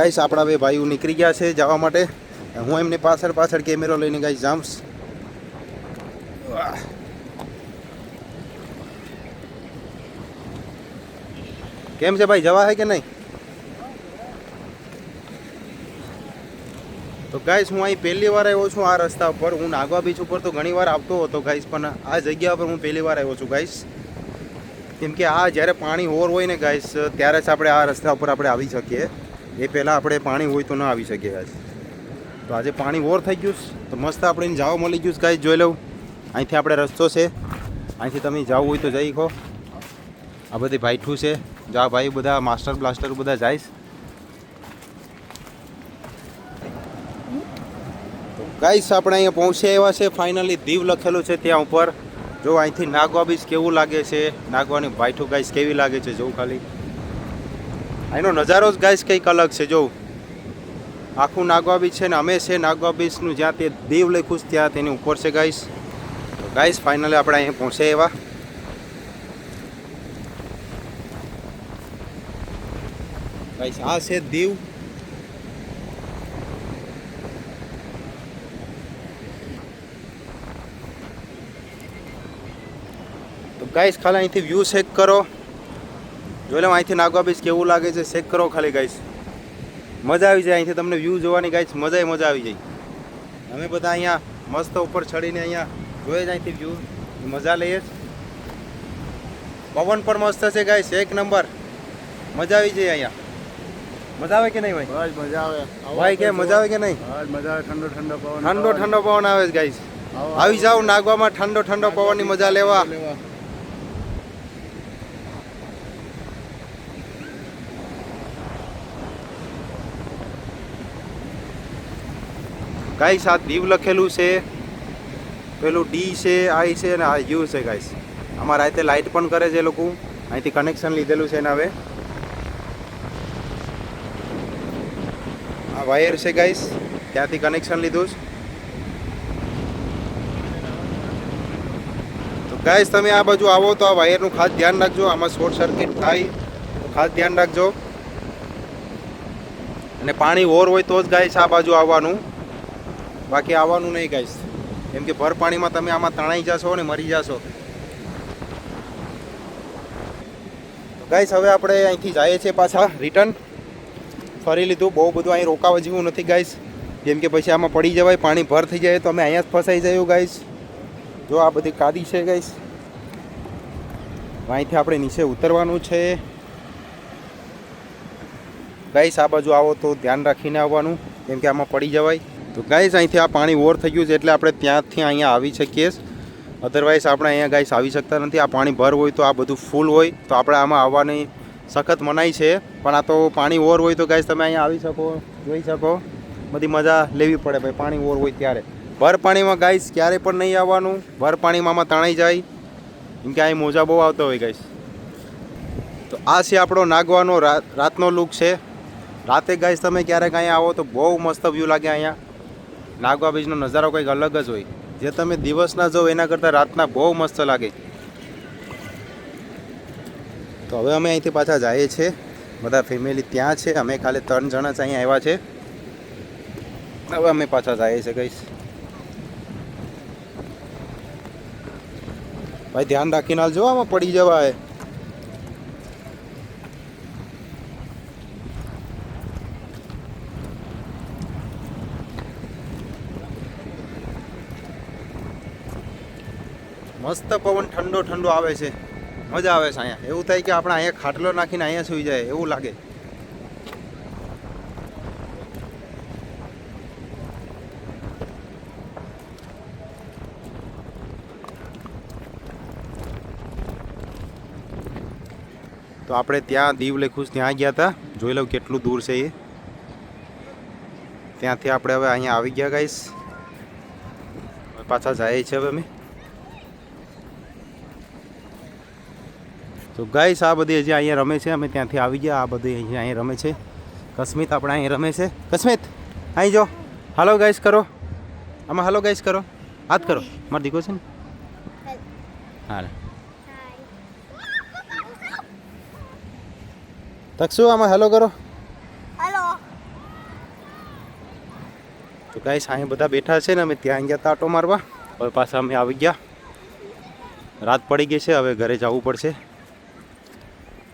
Guys આપણા બે ભાઈઓ નીકળી ગયા છે જવા માટે. હું એમની પાછળ કેમેરો લઈને ગાઈસ જામ્સ. કેમ છે ભાઈ, જવા હે કે નહીં? તો ગાઈસ હું અહીં પહેલી વાર આવ્યો છું આ રસ્તા ઉપર. હું નાગવા બીચ ઉપર તો ઘણી વાર આવતો હતો ગાઈસ, પણ આ જગ્યા પર હું પહેલી વાર આવ્યો છું ગાઈસ. કેમ કે આ જ્યારે પાણી ઓવર હોય ને ગાઈસ, ત્યારે જ આપણે આ રસ્તા ઉપર આપણે આવી શકીએ. એ પહેલાં આપણે પાણી હોય તો ન આવી શકીએ ગાઈસ. તો આજે પાણી ઓવર થઈ ગયું તો મસ્ત આપણે જવા મળી ગયું ગાઈસ. જોઈ લઉં અહીંથી આપણે રસ્તો છે, અહીંથી તમે જવું હોય તો જઈ કહો. આ બધી ભાઈઠું છે, જા ભાઈ બધા માસ્ટર બ્લાસ્ટર બધા જઈશ. ગાઈસ આપણે અહીંયા પહોંચ્યા એવા છે ફાઇનલી. દીવ લખેલું છે ત્યાં ઉપર. જો અહીંથી નાગવા બીચ કેવું લાગે છે, નાગવાની ભાઈઠું ગાઈસ કેવી લાગે છે જોઉં ખાલી. અહીંનો નજારો જ ગાઈસ કંઈક અલગ છે. જો આખું નાગવા બીચ છે ને અમે છે નાગવા બીચનું જ્યાં તે દીવ લખ્યું છે ત્યાં તેની ઉપર છે ગાઈસ. તો ગાઈસ ફાઇનલી આપણે અહીંયા પહોંચ્યા એવા. ગાઈસ આ છે દીવ. તો ગાઈસ ખાલી અહીંથી વ્યૂ ચેક કરો. જોઈ લો અહીંથી નાગવા બીચ કેવું લાગે છે, ચેક કરો ખાલી ગાઈસ. મજા આવી જાય અહીંથી તમને વ્યૂ જોવાની ગાઈસ, મજા આવી જાય. અમે બધા અહીંયા મસ્ત ઉપર ચડીને અહીંયા જોઈએ જ અહીંથી વ્યૂ, મજા લઈએ જ. પવન પણ મસ્ત છે ગાઈસ, એક નંબર. મજા આવી જાય અહીંયા. મજા આવે કે નહીં ભાઈ? બસ મજા આવે ભાઈ કે મજા આવે કે નહીં? મજા આવે. ઠંડો ઠંડો પવન, ઠંડો પવન આવે છે ગાઈસ. આવી જાઓ નાગવામાં ઠંડો પવનની મજા લેવા. ગાઈસ આ દીવ લખેલું છે, પેલું ડી છે, આઈ છે અને આ યુ છે ગાઈસ. અમારા અહીંથી લાઇટ પણ કરે છે એ લોકો. અહીંથી કનેક્શન લીધેલું છે ને હવે આ વાયર છે ગાઈસ, ત્યાંથી કનેક્શન લીધું છે. તો ગાઈસ તમે આ બાજુ આવો તો આ વાયરનું ખાસ ધ્યાન રાખજો. આમાં શોર્ટ સર્કિટ થાય તો ખાસ ધ્યાન રાખજો. અને પાણી ઓવર હોય તો જ ગાઈસ આ બાજુ આવવાનું, બાકી આવવાનું નહીં ગાઈસ. કેમ કે ભર પાણીમાં તમે આમાં તણાઈ જશો ને મરી જશો. ગાઈસ હવે આપણે અહીંથી જઈએ છીએ પાછા રિટર્ન. ફરી લીધું, બહુ બધું અહીં રોકાવા જેવું નથી ગાઈસ. કેમ કે પછી આમાં પડી જવાય, પાણી ભર થઈ જાય તો અમે અહીંયા જ ફસાઈ જઈએ ગાઈસ. જો આ બધી કાદી છે ગાઈસ. અહીંથી આપણે નીચે ઉતરવાનું છે ગાઈસ. આ બાજુ આવો તો ધ્યાન રાખીને આવવાનું, કેમ કે આમાં પડી જવાય. તો ગાઈસ અહીંથી આ પાણી ઓવર થઈ ગયું છે એટલે આપણે ત્યાંથી અહીંયા આવી શકીએ. અધરવાઇઝ આપણે અહીંયા ગાઈસ આવી શકતા નથી. આ પાણી ભર હોય તો આ બધું ફૂલ હોય તો આપણે આમાં આવવાની સખત મનાઈ છે. પણ આ તો પાણી ઓવર હોય તો ગાઈસ તમે અહીંયા આવી શકો, જોઈ શકો. બધી મજા લેવી પડે ભાઈ પાણી ઓવર હોય ત્યારે. ભર પાણીમાં ગાઈસ ક્યારે પણ નહીં આવવાનું. ભર પાણીમાં આમાં તણાઈ જાય, કેમ કે અહીં મોજા બહુ આવતા હોય ગાઈસ. તો આ છે આપણો નાગવાનો રાતનો લુક છે. રાતે ગાઈસ તમે ક્યારેક અહીંયા આવો તો બહુ મસ્ત વ્યૂ લાગે. અહીંયા નાગવા બીચનો નજારો કંઈક અલગ જ હોય. જે તમે દિવસના જો એના કરતાં રાતના બહુ મસ્ત લાગે. તો હવે અમે અહીંથી પાછા જઈએ છીએ. બધા ફેમિલી ત્યાં છે, અમે ખાલી 3 જણા જ અહીંયા આવ્યા છે. હવે અમે પાછા જઈએ છીએ ગાઈસ. ભાઈ ધ્યાન રાખીને હાલજો, આમાં પડી જવાય. મસ્ત પવન ઠંડો આવે છે, મજા આવે છે અહીંયા. એવું થાય કે આપણે અહીંયા ખાટલો નાખીને અહીંયા સૂઈ જાય એવું લાગે. તો આપણે ત્યાં દીવ લખ્યું ત્યાં ગયા હતા. જોઈ લઉં કેટલું દૂર છે એ. ત્યાંથી આપણે હવે અહીંયા આવી ગયા ગાઈસ. પાછા જઈએ છીએ હવે અમે. તો ગાઈસ આ બધી હજી અહીંયા રમે છે. અમે ત્યાંથી આવી ગયા. આ બધી અહીંયા રમે છે. કસ્મિત આપણે અહીં રમે છે. કસ્મિત અહીં જો હાલો ગાઈસ કરો. આમાં હાલો ગાઈસ કરો, હાથ કરો. મારો દીકરો છે ને. હાલ તકશું આમાં હેલો કરો. હેલો. તો ગાઈસ અહીંયા બધા બેઠા છે ને, અમે ત્યાં ગયા હતા આટો મારવા. હવે પાછા અમે આવી ગયા. રાત પડી ગઈ છે, હવે ઘરે જવું પડશે.